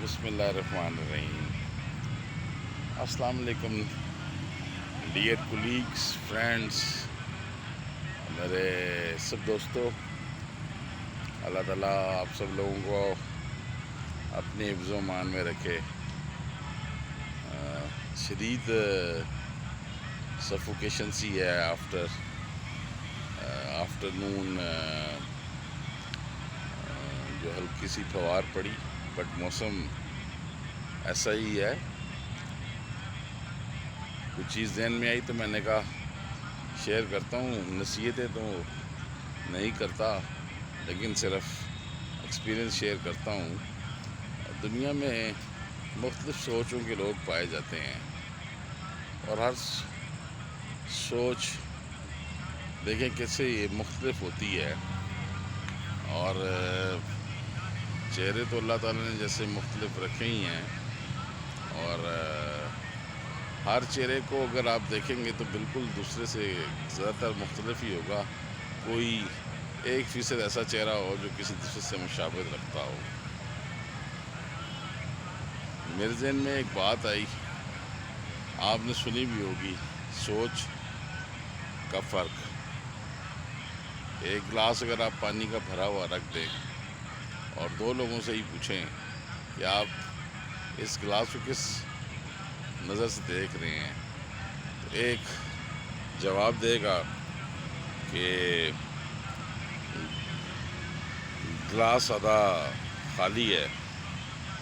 بسم اللہ الرحمن الرحیم. السلام علیکم ڈیئر کولیگس فرینڈس، میرے سب دوستوں. اللہ تعالیٰ آپ سب لوگوں کو اپنے حفظ و امان میں رکھے. شدید سفوکیشن سی ہے آفٹر نون، جو ہلکی سی پھوار پڑی، بٹ موسم ایسا ہی ہے. کچھ چیز ذہن میں آئی تو میں نے کہا شیئر کرتا ہوں. نصیحتیں تو نہیں کرتا، لیکن صرف ایکسپیرئنس شیئر کرتا ہوں. دنیا میں مختلف سوچوں کے لوگ پائے جاتے ہیں، اور ہر سوچ دیکھیں کیسے یہ مختلف ہوتی ہے. اور چہرے تو اللہ تعالیٰ نے جیسے مختلف رکھے ہی ہیں، اور ہر چہرے کو اگر آپ دیکھیں گے تو بالکل دوسرے سے زیادہ تر مختلف ہی ہوگا. کوئی 1% ایسا چہرہ ہو جو کسی دوسرے سے مشابہت رکھتا ہو. میرے ذہن میں ایک بات آئی، آپ نے سنی بھی ہوگی، سوچ کا فرق. ایک گلاس اگر آپ پانی کا بھرا ہوا رکھ دیں اور دو لوگوں سے ہی پوچھیں کہ آپ اس گلاس کو کس نظر سے دیکھ رہے ہیں، تو ایک جواب دے گا کہ گلاس آدھا خالی ہے،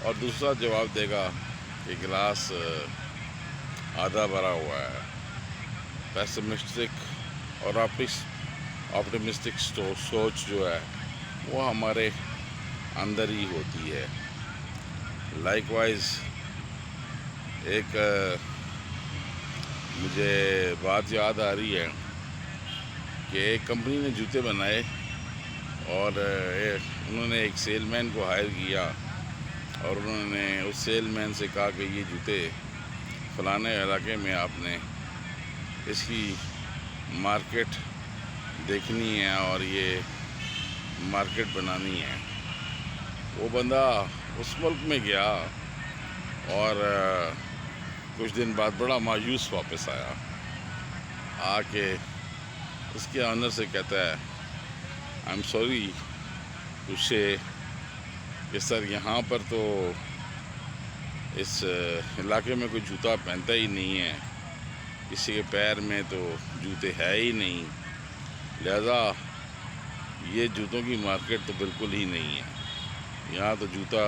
اور دوسرا جواب دے گا کہ گلاس آدھا بھرا ہوا ہے. پیسمسٹک اور آپٹیمسٹک سوچ جو ہے وہ ہمارے اندر ہی ہوتی ہے. لائک وائز ایک مجھے بات یاد آ رہی ہے کہ ایک کمپنی نے جوتے بنائے، اور انہوں نے ایک سیل مین کو ہائر کیا، اور انہوں نے اس سیل مین سے کہا کہ یہ جوتے فلانے علاقے میں آپ نے اس کی مارکیٹ دیکھنی ہے اور یہ مارکیٹ بنانی ہے. وہ بندہ اس ملک میں گیا اور کچھ دن بعد بڑا مایوس واپس آیا. آ کے اس کے آنر سے کہتا ہے آئی ایم سوری ٹو سے کہ سر یہاں پر تو اس علاقے میں کوئی جوتا پہنتا ہی نہیں ہے، کسی کے پیر میں تو جوتے ہے ہی نہیں، لہذا یہ جوتوں کی مارکیٹ تو بالکل ہی نہیں ہے. یہاں تو جوتا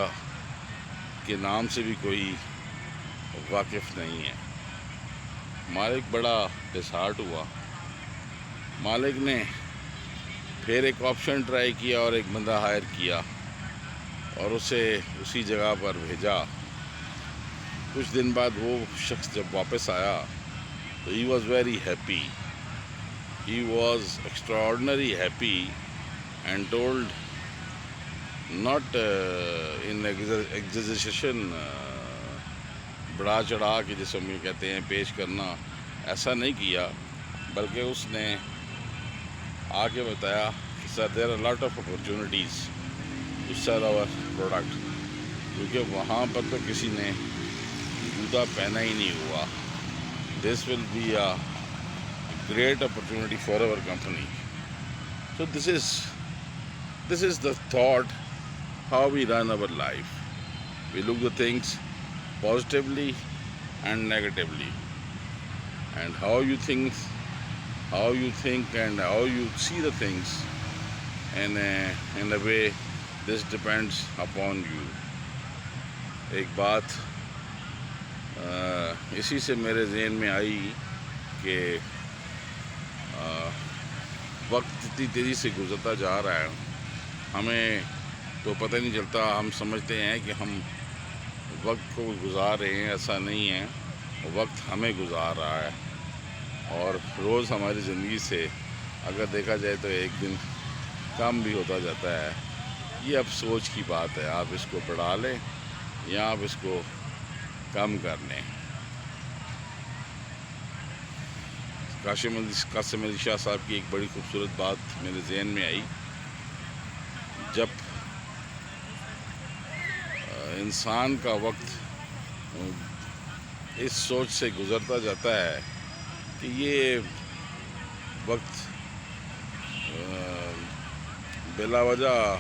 کے نام سے بھی کوئی واقف نہیں ہے. مالک بڑا ڈسہارٹ ہوا. مالک نے پھر ایک آپشن ٹرائی کیا اور ایک بندہ ہائر کیا اور اسے اسی جگہ پر بھیجا. کچھ دن بعد وہ شخص جب واپس آیا تو he was very happy. He was extraordinary happy and told not in exaggeration, بڑھا چڑھا کے جسے ہم یہ کہتے ہیں پیش کرنا، ایسا نہیں کیا، بلکہ اس نے آ کے بتایا کہ sir there are lot of opportunities to sell our product, کیونکہ وہاں پر تو کسی نے جوتا پہنا ہی نہیں ہوا. This will be a great opportunity for our company. So this is the thought how we run our life. We look the things positively and negatively, and how you think and how you see the things in a way, this depends upon you. ایک بات اسی سے میرے ذہن میں آئی کہ وقت اتنی تیزی سے گزرتا جا رہا ہے، ہمیں تو پتہ نہیں چلتا. ہم سمجھتے ہیں کہ ہم وقت کو گزار رہے ہیں، ایسا نہیں ہے. وقت ہمیں گزار رہا ہے، اور روز ہماری زندگی سے اگر دیکھا جائے تو ایک دن کم بھی ہوتا جاتا ہے. یہ اب سوچ کی بات ہے، آپ اس کو بڑھا لیں یا آپ اس کو کم کر لیں. قاسم علی شاہ صاحب کی ایک بڑی خوبصورت بات میرے ذہن میں آئی. جب انسان کا وقت اس سوچ سے گزرتا جاتا ہے کہ یہ وقت بلا وجہ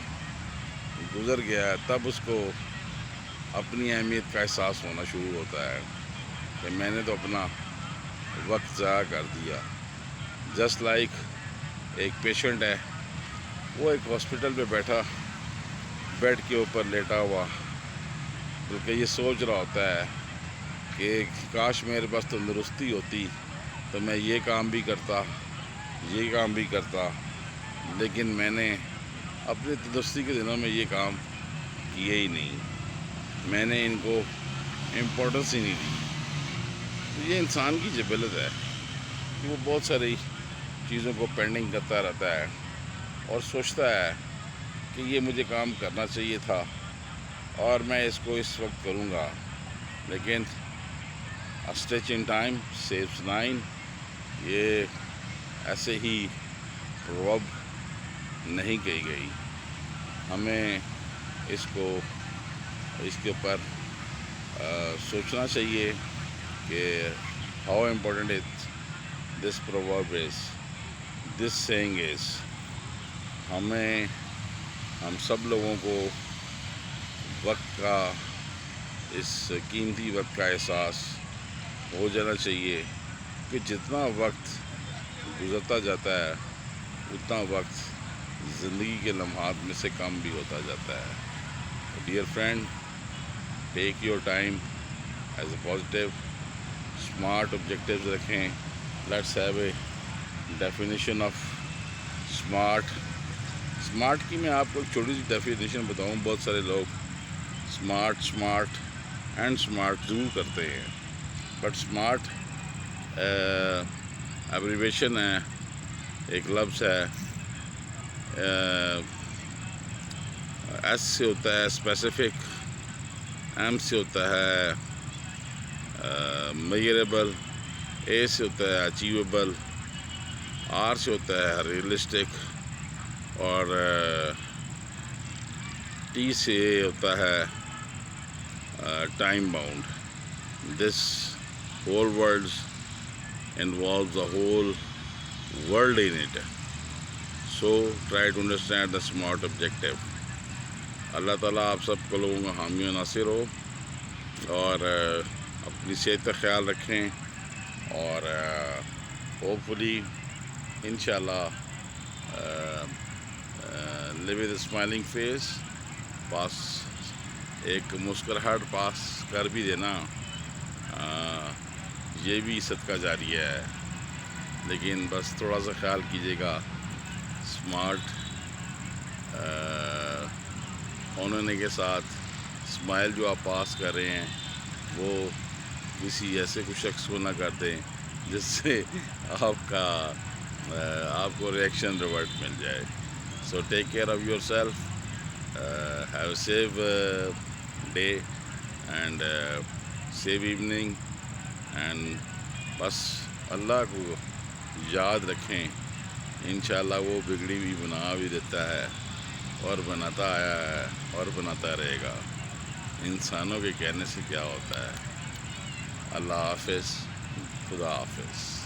گزر گیا ہے، تب اس کو اپنی اہمیت کا احساس ہونا شروع ہوتا ہے کہ میں نے تو اپنا وقت ضائع کر دیا. جسٹ لائک ایک پیشنٹ ہے، وہ ایک ہاسپٹل پہ بیٹھا، بیڈ کے اوپر لیٹا ہوا، بلکہ یہ سوچ رہا ہوتا ہے کہ کاش میرے پاس تندرستی ہوتی تو میں یہ کام بھی کرتا، یہ کام بھی کرتا، لیکن میں نے اپنی تندرستی کے دنوں میں یہ کام کیے ہی نہیں، میں نے ان کو امپورٹنس ہی نہیں دی. تو یہ انسان کی جبلت ہے کہ وہ بہت ساری چیزوں کو پینڈنگ کرتا رہتا ہے اور سوچتا ہے کہ یہ مجھے کام کرنا چاہیے تھا اور میں اس کو اس وقت کروں گا، لیکن اسٹیچ ان ٹائم سیوز 9، یہ ایسے ہی پروورب نہیں کہی گئی. ہمیں اس کے اوپر سوچنا چاہیے کہ how important this proverb is, this saying is. ہم سب لوگوں کو وقت کا، اس قیمتی وقت کا احساس ہو جانا چاہیے کہ جتنا وقت گزرتا جاتا ہے اتنا وقت زندگی کے لمحات میں سے کم بھی ہوتا جاتا ہے. Dear friend, take your time as a positive, smart objectives رکھیں. Let's have a definition of smart کی میں آپ کو ایک چھوٹی سی ڈیفینیشن بتاؤں. بہت سارے لوگ اسمارٹ اینڈ اسمارٹ ضرور کرتے ہیں، بٹ اسمارٹ ایبریویشن ہے، ایک لفظ ہے. ایس سے ہوتا ہے اسپیسیفک، ایم سے ہوتا ہے میئریبل، اے سے ہوتا ہے اچیویبل، آر سے ہوتا ہے ریئلسٹک، اور ٹی سے ہوتا ہے time bound. This whole world involves the whole world in it. So try to understand the smart objective. اللہ تعالیٰ آپ سب کو لوگوں کا حامی و ناصر ہو، اور اپنی صحت کا خیال رکھیں، اور ہوپفلی انشاءاللہ live with a smiling face. پاس ایک مسکراہٹ پاس کر بھی دینا، یہ بھی صدقہ جاریہ ہے. لیکن بس تھوڑا سا خیال کیجیے گا، اسمارٹ ہونے کے ساتھ اسمائل جو آپ پاس کر رہے ہیں وہ کسی ایسے کچھ شخص کو نہ کر دیں جس سے آپ کو ریئیکشن ریورٹ مل جائے. So take care of yourself, have a safe day and safe evening, and بس اللہ کو یاد رکھیں. انشاءاللہ وہ بگڑی ہوئی بنا بھی دیتا ہے، اور بناتا آیا ہے اور بناتا رہے گا. انسانوں کے کہنے سے کیا ہوتا ہے. اللہ حافظ، خدا حافظ.